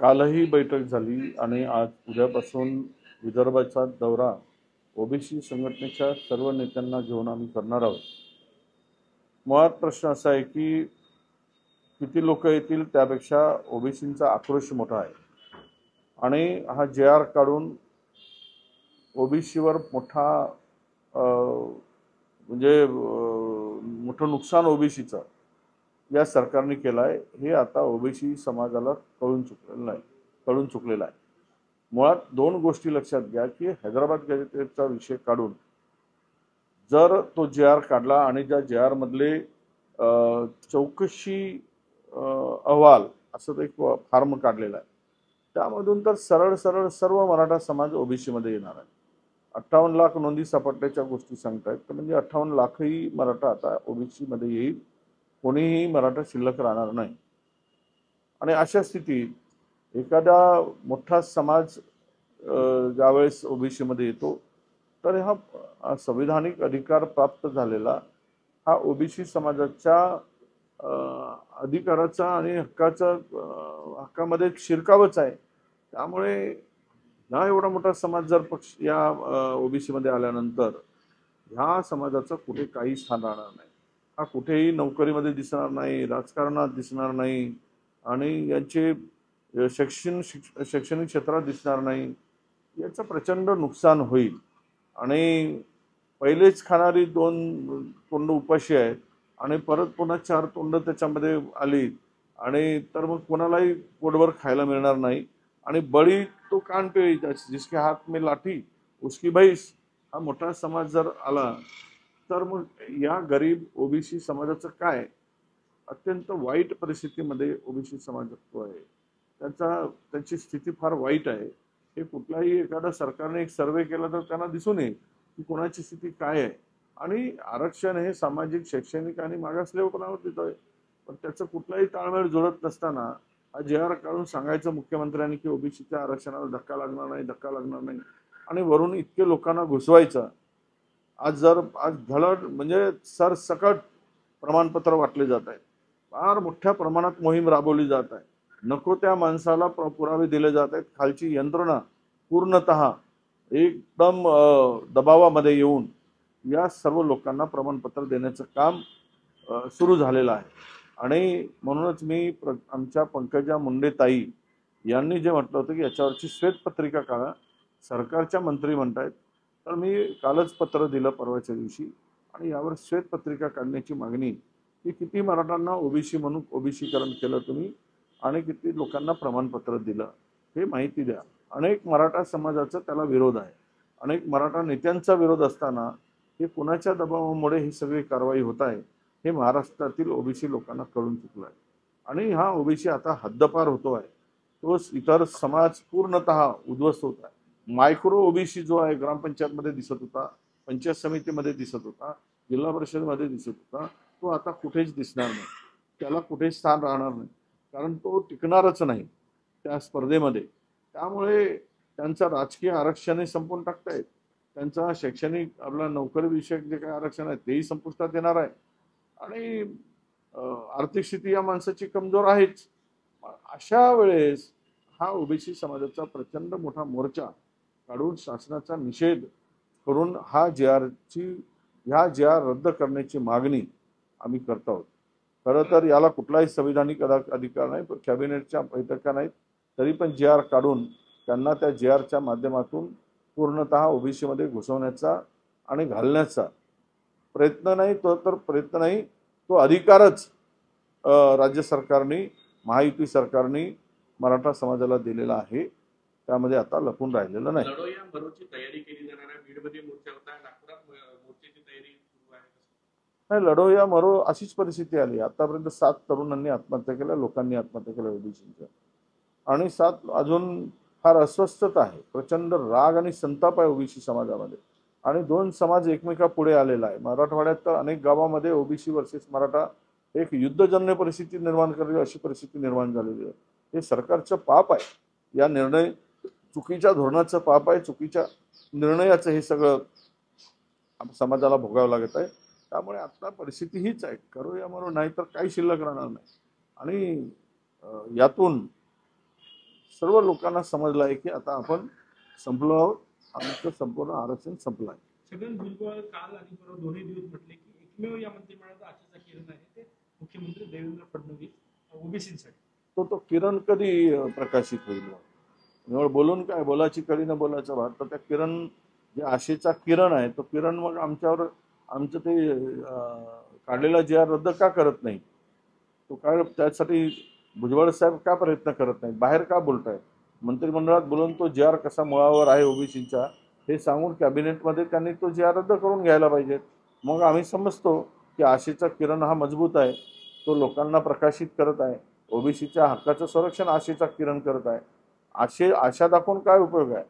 कालही बैठक झाली आणि आज उद्यापासून विदर्भाचा दौरा ओबीसी संघटनेच्या सर्व नेत्यांना घेऊन आम्ही करणार आहोत। मुळात प्रश्न असा आहे की किती लोक येतील त्यापेक्षा ओबीसींचा आक्रोश मोठा आहे आणि हा JR काढून ओबीसीवर मोठा म्हणजे मोठं नुकसान ओबीसीचं या सरकारने केलं आहे हे आता ओबीसी समाजाला कळून चुकलेलं आहे। मुळात दोन गोष्टी लक्षात घ्या की हैदराबाद गॅझेटेडचा विषय काढून जर तो JR काढला आणि ज्या JR मधले चौकशी अहवाल असं एक फॉर्म काढलेला आहे त्यामधून तर सरळ सरळ सर्व मराठा समाज ओबीसी मध्ये येणार आहे। 58 लाख नोंदी सापडल्याच्या गोष्टी सांगतायत तर म्हणजे 58 लाखही मराठा आता ओबीसी मध्ये येईल, कोणीही मराठा शिल्लक राहणार नाही। आणि अशा स्थितीत एखादा मोठा समाज ज्यावेळेस ओबीसी मध्ये येतो तर हा संविधानिक अधिकार प्राप्त झालेला हा ओबीसी समाजाच्या अधिकाराचा आणि हक्कामध्ये शिरकावच आहे। त्यामुळे हा एवढा मोठा समाज जर पक्ष या ओबीसी मध्ये आल्यानंतर ह्या समाजाचं कुठे काही स्थान राहणार नाही। हा कुठेही नोकरीमध्ये दिसणार नाही, राजकारणात दिसणार नाही आणि यांचे शैक्षणिक क्षेत्रात दिसणार नाही। याचं प्रचंड नुकसान होईल आणि पहिलेच खाणारी दोन तोंड उपाशी आहेत आणि परत पुन्हा चार तोंड त्याच्यामध्ये आली आणि तर मग कोणालाही पोटभर खायला मिळणार नाही आणि बळी तो कान पे जिसके हात में लाठी उसकी भैंस हा मोठा समाज जर आला तर मग या गरीब ओबीसी समाजाचं काय? अत्यंत वाईट परिस्थितीमध्ये ओबीसी समाज जगतो आहे। त्यांची स्थिती फार वाईट आहे। हे कुठलाही एखादा सरकारने एक सर्वे केला तर त्यांना दिसून येईल की कोणाची स्थिती काय आहे। आणि आरक्षण हे सामाजिक, शैक्षणिक आणि मागासलेपणावर देतोय पण त्याचं कुठलाही ताळमेळ जुळत नसताना हा JR काढून सांगायचं मुख्यमंत्र्यांनी की ओबीसीच्या आरक्षणाला धक्का लागणार नाही आणि वरून इतके लोकांना घुसवायचं। आज धड म्हणजे सरसकट प्रमाणपत्र वाटले जात आहेत, फार मोठ्या प्रमाणात मोहीम राबवली जात आहे, नको त्या माणसाला पुरावे दिले जात आहेत। खालची यंत्रणा पूर्णतः एकदम दबावामध्ये येऊन या सर्व लोकांना प्रमाणपत्र देण्याचं काम सुरू झालेलं आहे। आणि म्हणूनच मी आमच्या पंकजा मुंडे ताई यांनी जे म्हटलं होतं की याच्यावरची श्वेतपत्रिका काढा, सरकारच्या मंत्री म्हणतायत तर मी कालच पत्र दिलं परवाच्या दिवशी आणि यावर श्वेतपत्रिका काढण्याची मागणी की किती मराठांना ओबीसी म्हणून ओबीसीकरण केलं तुम्ही आणि किती लोकांना प्रमाणपत्र दिलं हे माहिती द्या। अनेक मराठा समाजाचा त्याला विरोध आहे, अनेक मराठा नेत्यांचा विरोध असताना हे कुणाच्या दबावामुळे ही सगळी कारवाई होत आहे हे महाराष्ट्रातील ओबीसी लोकांना कळून चुकलं आहे। आणि हा ओबीसी आता हद्दपार होतो आहे, तो इतर समाज पूर्णतः उद्ध्वस्त होत आहे। मायक्रो ओबीसी जो आहे ग्रामपंचायत मध्ये दिसत होता, पंचायत समितीमध्ये दिसत होता, जिल्हा परिषद मध्ये दिसत होता, तो आता कुठेच दिसणार नाही, त्याला कुठेच स्थान राहणार नाही कारण तो टिकणारच नाही त्या स्पर्धेमध्ये। त्यामुळे त्यांचा राजकीय आरक्षणही संपून टाकतायत, त्यांचा शैक्षणिक आपला नोकरी विषयक जे काही आरक्षण आहे तेही संपुष्टात येणार आहे आणि आर्थिक स्थिती या माणसाची कमजोर आहेच। अशा वेळेस हा ओबीसी समाजाचा प्रचंड मोठा मोर्चा काढून शासनाचा निषेध करून ह्या JR रद्द करण्याची मागणी आम्ही करत आहोत। खरं तर याला कुठलाही संविधानिक अधिकार नाही, कॅबिनेटच्या बैठका नाहीत, तरी पण JR काढून त्यांना त्या JRच्या माध्यमातून पूर्णतः ओबीसी मध्ये घुसवण्याचा आणि घालण्याचा प्रयत्न नाही, तो अधिकारच राज्य सरकारने, महायुती सरकारने मराठा समाजाला दिलेला आहे, त्यामध्ये आता लपून राहिलेलं नाही। लढोया मरोची तयारी केली जाणार आहे, बीडमध्ये मोर्चा होता, नागपुरात मोर्चाची तयारी सुरू आहे। नाही, लढोया मरो अशीच परिस्थिती आली। आतापर्यंत 7 तरुणांनी आत्महत्या केल्या, लोकांनी आत्महत्या केल्या ओबीसीच्या आणि 7 अजून फार अस्वस्थता आहे, प्रचंड राग आणि संताप आहे ओबीसी समाजामध्ये आणि दोन समाज एकमेका पुढे आलेला आहे। मराठवाड्यात तर अनेक गावामध्ये ओबीसी वर्सेस मराठा एक युद्धजन्य परिस्थिती निर्माण करेल अशी परिस्थिती निर्माण झालेली आहे। हे सरकारचं पाप आहे, या चुकीच्या धोरणाचं पाप आहे, चुकीच्या निर्णयाचं हे सगळं समाजाला भोगावं लागत आहे। त्यामुळे आता परिस्थिती हीच आहे, करूया म्हणून नाही तर काही शिल्लक राहणार नाही आणि यातून सर्व लोकांना समजलं आहे की आता आपण संपलो आहोत, आमचं संपूर्ण आरक्षण संपलं आहे. छगन भुजबळ काल आणि परवा दोन्ही दिवस म्हटले की एकमेव या मंत्रिमंडळाचा आशेचा किरण आहे ते मुख्यमंत्री देवेंद्र फडणवीस ओबीसीसाठी. तो किरण कधी प्रकाशित होईल? निवड बोलून काय, बोलाची कडी न बोलायचा भात. तर त्या किरण, जे आशेचा किरण आहे तो किरण मग आमच्यावर आमचं ते काढलेला जी आर रद्द का करत नाही? तो काय त्यासाठी भुजबळ साहेब का प्रयत्न करत नाहीत? बाहेर का बोलतायत? मंत्रिमंडळात बोलून तो जी आर कसा मुळावर आहे ओबीसीच्या हे सांगून कॅबिनेटमध्ये त्यांनी तो जी आर रद्द करून घ्यायला पाहिजे. मग आम्ही समजतो की आशेचा किरण हा मजबूत आहे, तो लोकांना प्रकाशित करत आहे, ओबीसीच्या हक्काचं संरक्षण आशेचा किरण करत आहे. आशा दाखवून काय उपयोग आहे?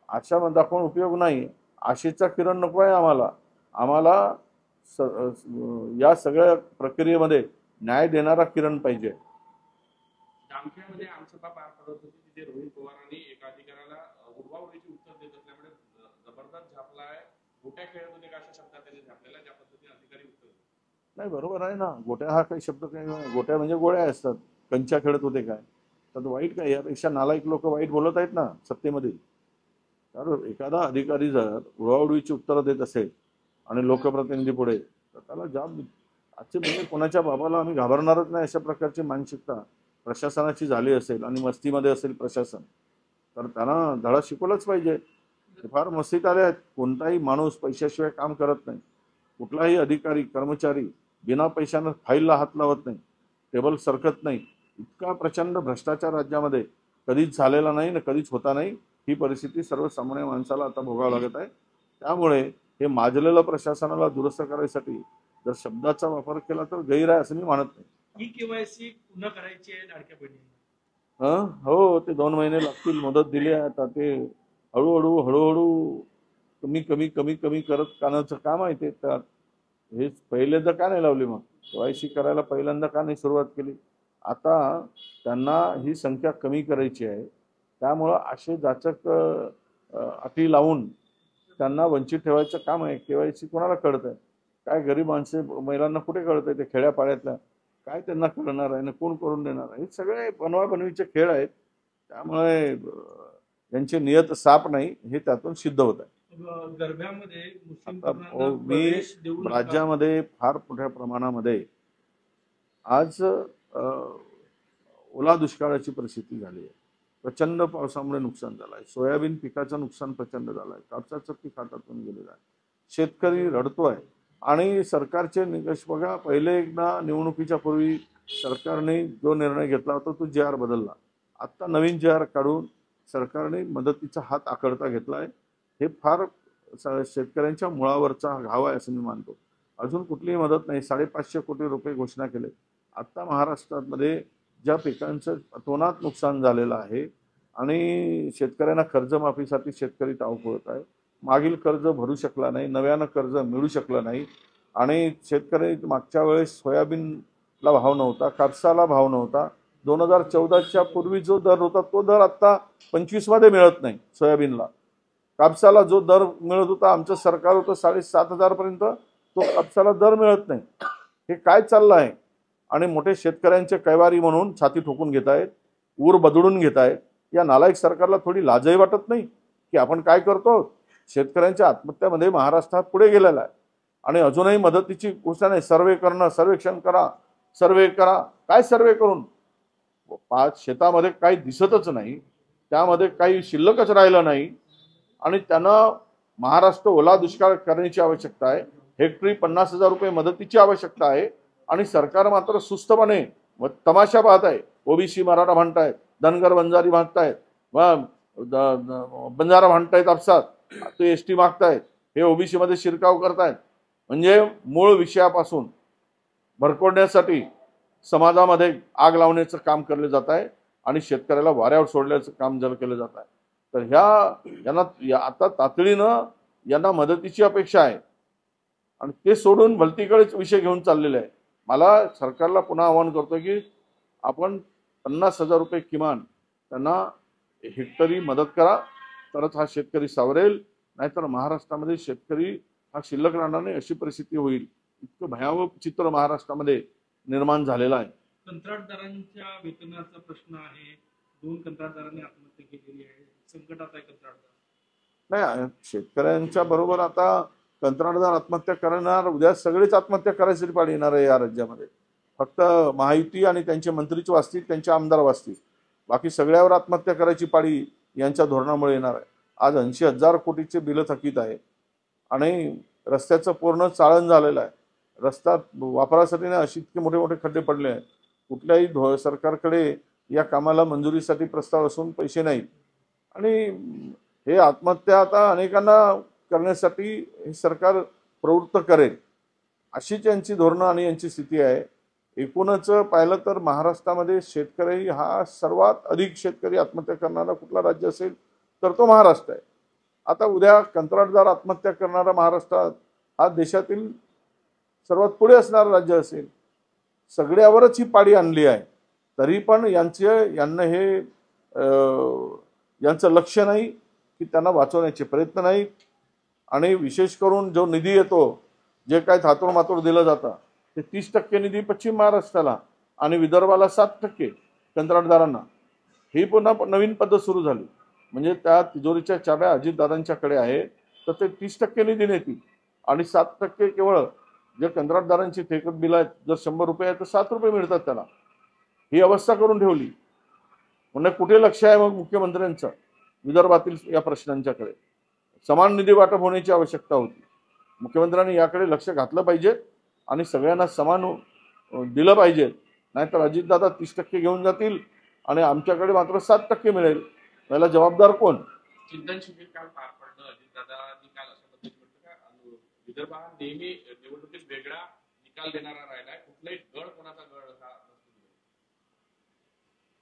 आशा दाखवून उपयोग नाही. आशेचा किरण नको आहे आम्हाला. आम्हाला या सगळ्या प्रक्रियेमध्ये न्याय देणारा किरण पाहिजे. जामखेडमध्ये आमसभा पार पडत होती, तिथे रोहित पवारांनी एका अधिकाऱ्याला उडवाउडीची उत्तर देत असल्यामुळे जबरदस्त झापला आहे. गोट्या खेळत होते का अशा शब्दात त्यांनी झापलेला, ज्या पद्धतीने अधिकारी उत्तर देतात. नाही, बरोबर आहे ना. गोट्या हा काही शब्द काही नाही. गोट्या म्हणजे गोळ्या असतात. कंच्या खेळत होते काय? तर वाईट काय? यापेक्षा नालायक लोक वाईट बोलत आहेत ना सत्तेमध्ये. तर एखादा अधिकारी जर उडवाउडवीची उत्तरं देत असेल आणि लोकप्रतिनिधी पुढे, तर त्याला जाब आजचे म्हणजे कोणाच्या बाबाला आम्ही घाबरणारच नाही अशा प्रकारची मानसिकता प्रशासनाची झाली असेल आणि मस्तीमध्ये असेल प्रशासन, तर त्यांना धडा शिकवलाच पाहिजे. ते फार मस्तीत आले आहेत. कोणताही माणूस पैशाशिवाय काम करत नाही. कुठलाही अधिकारी कर्मचारी बिना पैशानं फाईलला हात लावत नाही, टेबल सरकत नाही. इतका प्रचंड भ्रष्टाचार राज्यामध्ये कधीच झालेला नाही ना कधीच होता नाही. ही परिस्थिती सर्वसामान्य माणसाला आता भोगावं लागत आहे. त्यामुळे हे माजलेलं प्रशासनाला दुरुस्त करायसाठी जर शब्दाचा वापर केला तर गैर आहे असं मी मानत नाही. ही केवायसी पुन्हा करायची आहे लाडक्या बहिणींना. हो, ते 2 महिने लागतील. मुदत दिली आहे. आता ते हळूहळू कमी कमी कमी कमी करत कानाचं काम आहे ते. तर हे पहिल्यांदा का नाही लावली? मग केवायसी करायला पहिल्यांदा का नाही सुरुवात केली? आता त्यांना ही संख्या कमी करायची आहे. त्यामुळं असे जाचक अटी लावून त्यांना वंचित ठेवायचं काम आहे. केवायसी कोणाला कळत आहे? काय गरीब माणसे महिलांना कुठे कळत आहे? ते खेड्यापाड्यातल्या काय त्यांना कळणार आहे ना? कोण करून देणार आहे? हे सगळे बनवाबनवीचे खेळ आहेत. त्यामुळे यांची नियत साफ नाही हे त्यातून सिद्ध होत आहे. गरब्यामध्ये मुस्लिम आता तरुणांना मी प्रवेश देऊ नका. राज्यामध्ये फार मोठ्या प्रमाणामध्ये आज ओला दुष्काळाची परिस्थिती झाली आहे. प्रचंड पावसामुळे नुकसान झालं आहे. सोयाबीन पिकाचं नुकसान प्रचंड झालं आहे. कापसाचं पीक हातातून गेलेलं आहे. शेतकरी रडतोय आणि सरकारचे निकष बघा. पहिले एकदा निवडणुकीच्या पूर्वी सरकारने जो निर्णय घेतला होता तो जी आर बदलला. आत्ता नवीन जी आर काढून सरकारने मदतीचा हात आखडता घेतला आहे. हे फार शेतकऱ्यांच्या मुळावरचा घाव आहे असं मी मानतो. अजून कुठलीही मदत नाही. 550 कोटी रुपये घोषणा केले. आत्ता महाराष्ट्रामध्ये ज्या पिकांचं अतोनात नुकसान झालेलं आहे आणि शेतकऱ्यांना कर्जमाफीसाठी शेतकरी टाळपळत आहे. मागील कर्ज भरू शकला नाही, नव्यानं कर्ज मिळू शकलं नाही आणि शेतकरी मागच्या वेळेस सोयाबीनला भाव नव्हता, कापसाला भाव नव्हता. 2014च्या पूर्वी जो दर होता तो दर आत्ता 25 मध्ये मिळत नाही. सोयाबीनला, कापसाला जो दर मिळत होता, आमचं सरकार होतं 7,500 पर्यंत, तो कापसाला दर मिळत नाही. हे काय चाललं आहे? आणि मोठे शेतकऱ्यांचे कैवारी म्हणून छाती ठोकून घेत आहेत, ऊर बदलून घेत आहेत. या नालायक सरकारला थोडी लाजही वाटत नाही की आपण काय करतो? शेतकऱ्यांच्या आत्महत्यामध्ये महाराष्ट्र पुढे गेलेला आहे आणि अजूनही मदतीची घोषणा नाही. सर्वे करणं, सर्वेक्षण करा, सर्वे करा. काय सर्वे करून? शेतामध्ये काही दिसतच नाही, त्यामध्ये काही शिल्लकच राहिलं नाही आणि त्यांना महाराष्ट्र ओला दुष्काळ करण्याची आवश्यकता आहे. हेक्टरी 50,000 रुपये मदतीची आवश्यकता आहे आणि सरकार मात्र सुस्तपणे तमाशा पाहत आहे. ओबीसी मराठा म्हणतायत, धनगर बंजारी मागतायत, बंजारा म्हणतायत, आपसात ते एसटी मागतायत, हे ओबीसी मध्ये शिरकाव करतायत. म्हणजे मूळ विषयापासून भरकवण्यासाठी समाजामध्ये आग लावण्याचं काम केलं जात आहे आणि शेतकऱ्याला वाऱ्यावर सोडण्याचं काम जर केलं जात आहे. तर यांना आता तातडीनं यांना मदतीची अपेक्षा आहे आणि ते सोडून भलतीकडेच विषय घेऊन चाललेले आहे. मला सरकारला पुन्हा आवाहन करतो की आपण 50,000 रुपये किमान त्यांना हेक्टरी मदत करा, तरच हा शेतकरी सावरेल. नाहीतर महाराष्ट्रामध्ये शेतकरी हा शिल्लक राहणार नाही, अशी परिस्थिती होईल. इतकं भयावह चित्र महाराष्ट्रामध्ये निर्माण झालेलं आहे. कंत्राटदारांच्या वेतनाचा प्रश्न आहे, 2 कंत्राटदारांनी आत्महत्या केलेली आहे. संकटात आहे कंत्राटदार. नाही, शेतकऱ्यांच्या बरोबर आता कंत्राटदार आत्महत्या करणार, उद्या सगळेच आत्महत्या करायसाठी पाडी येणार आहे या राज्यामध्ये. फक्त महायुती आणि त्यांचे मंत्रीच वाचतील, त्यांचे आमदार वाचतील, बाकी सगळ्यावर आत्महत्या करायची पाळी यांच्या धोरणामुळे येणार आहे. आज 80,000 कोटीचे बिलं थकीत आहे आणि रस्त्याचं पूर्ण चाळण झालेलं आहे. रस्ता वापरासाठी ना अशी इतके मोठे मोठे खड्डे पडले आहेत. कुठल्याही सरकारकडे या कामाला मंजुरीसाठी प्रस्ताव असून पैसे नाहीत आणि हे आत्महत्या आता अनेकांना करण्यासाठी हे सरकार प्रवृत्त करेल, अशीच यांची धोरणं आणि यांची स्थिती आहे. एकूणच पाहिलं तर महाराष्ट्रामध्ये शेतकरी हा सर्वात अधिक शेतकरी आत्महत्या करणारा कुठला राज्य असेल तर तो महाराष्ट्र आहे. आता उद्या कंत्राटदार आत्महत्या करणारा महाराष्ट्रात हा देशातील सर्वात पुढे असणारं राज्य असेल. सगळ्यावरच ही पाळी आणली आहे, तरी पण यांना हे यांचं लक्ष नाही की त्यांना वाचवण्याचे प्रयत्न नाहीत. आणि विशेष करून जो निधी येतो, जे काय थातोड मातोड दिलं जातं, ते 30% निधी पश्चिम महाराष्ट्राला आणि विदर्भाला 7% कंत्राटदारांना. ही पुन्हा नवीन पद्धत सुरू झाली. म्हणजे त्या तिजोरीच्या चाव्या अजितदादांच्याकडे आहे, तर ते 30% निधी नेतील आणि 7% केवळ जे कंत्राटदारांची थेकत बिल आहेत, जर 100 रुपये आहे तर 7 रुपये मिळतात त्याला. ही अवस्था करून ठेवली. म्हणजे कुठे लक्ष आहे मग मुख्यमंत्र्यांचं विदर्भातील या प्रश्नांच्याकडे? समान निधी वाटप होण्याची आवश्यकता होती. मुख्यमंत्र्यांनी याकडे लक्ष घातलं पाहिजे आणि सगळ्यांना समान दिलं पाहिजे. नाहीतर अजितदादा 30% घेऊन जातील आणि आमच्याकडे मात्र 7% मिळेल. याला जबाबदार कोण? चिंतन शिबिर काल पार पडलं. अजितदादांनी काल अशा पद्धतीने म्हटलं का विदर्भ हा नेहमी निवडणुकीत वेगळा निकाल देणारा राहिलाय, कुठलाही गड कोणाचा गड असा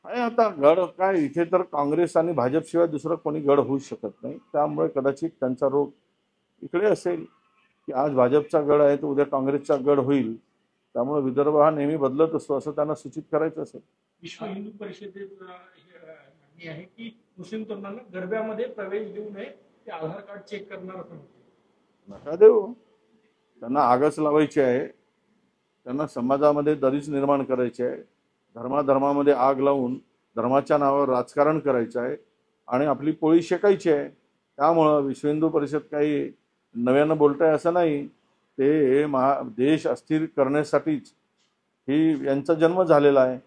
काय आता गड काय, इथे तर काँग्रेस आणि भाजपशिवाय दुसरं कोणी गड होऊ शकत नाही. त्यामुळे कदाचित त्यांचा रोग इकडे असेल की आज भाजपचा गड आहे तर उद्या काँग्रेसचा गड होईल. त्यामुळे विदर्भ हा नेहमी बदलत असतो असं त्यांना सूचित करायचं असेल. विश्व हिंदू परिषदेत मागणी आहे की मुस्लिम तरुणांना गरब्यामध्ये प्रवेश देऊ नये, ते आधार कार्ड चेक करणार असं म्हणते. नका देऊ. त्यांना आगच लावायची आहे, त्यांना समाजामध्ये दरीच निर्माण करायची आहे, धर्माधर्मामध्ये आग लावून धर्माच्या नावावर राजकारण करायचं आहे आणि आपली पोळी शेकायची आहे. त्यामुळं विश्व हिंदू परिषद काही नव्यानं बोलताय असं नाही. ते देश अस्थिर करण्यासाठीच ही यांचा जन्म झालेला आहे.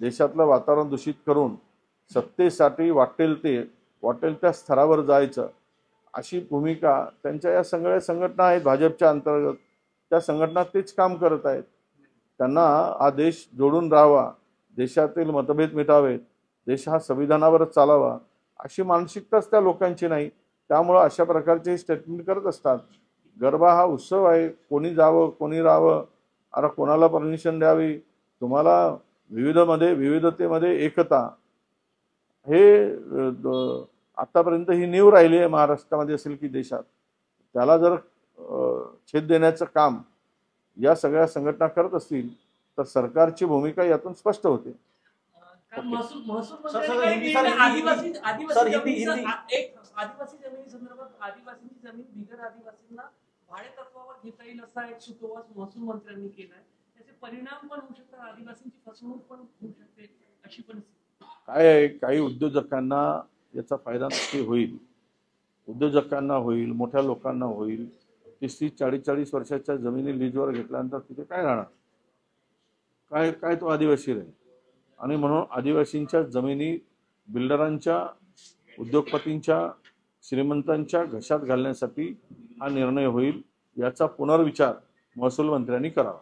देशातलं वातावरण दूषित करून सत्तेसाठी वाटेल त्या स्तरावर जायचं, अशी भूमिका त्यांच्या या सगळ्या संघटना आहेत भाजपच्या अंतर्गत. त्या संघटना तेच काम करत आहेत. त्यांना हा देश जोडून राहावा, देशातील मतभेद मिटावेत, देश हा संविधानावरच चालावा, अशी मानसिकताच त्या लोकांची नाही. त्यामुळं अशा प्रकारचे स्टेटमेंट करत असतात. गरबा हा उत्सव आहे, कोणी जावं कोणी राहावं, अरे कोणाला परमिशन द्यावी? तुम्हाला विविधतेमध्ये एकता हे आतापर्यंत ही नीव राहिली आहे महाराष्ट्रामध्ये असेल की देशात. त्याला जर छेद देण्याचं काम या सगळ्या संघटना करत असतील तर सरकारची भूमिका यातून स्पष्ट होते. आदिवासी जमिनी संदर्भात आदिवासींची जमीन बिगर आदिवासींना भाडे तत्वावर घेता येईल असा एक सुतोवाच महसूल मंत्र्यांनी केलाय. त्याचे परिणाम पण होऊ शकतात, आदिवासींची फसवणूक पण होऊ शकते अशी परिस्थिती. काय आहे, काही उद्योजकांना याचा फायदा नक्की होईल. उद्योजकांना होईल, मोठ्या लोकांना होईल. 30-40 वर्षाच्या जमिनी लीजवर घेतल्यानंतर तिथे काय राहणार? काय तो आदिवासी राहील. आणि म्हणून आदिवासींच्या जमिनी बिल्डरांच्या, उद्योगपतींच्या, श्रीमंतांच्या घशात घालण्यासाठी हा निर्णय होईल. याचा पुनर्विचार महसूल मंत्र्यांनी करावा.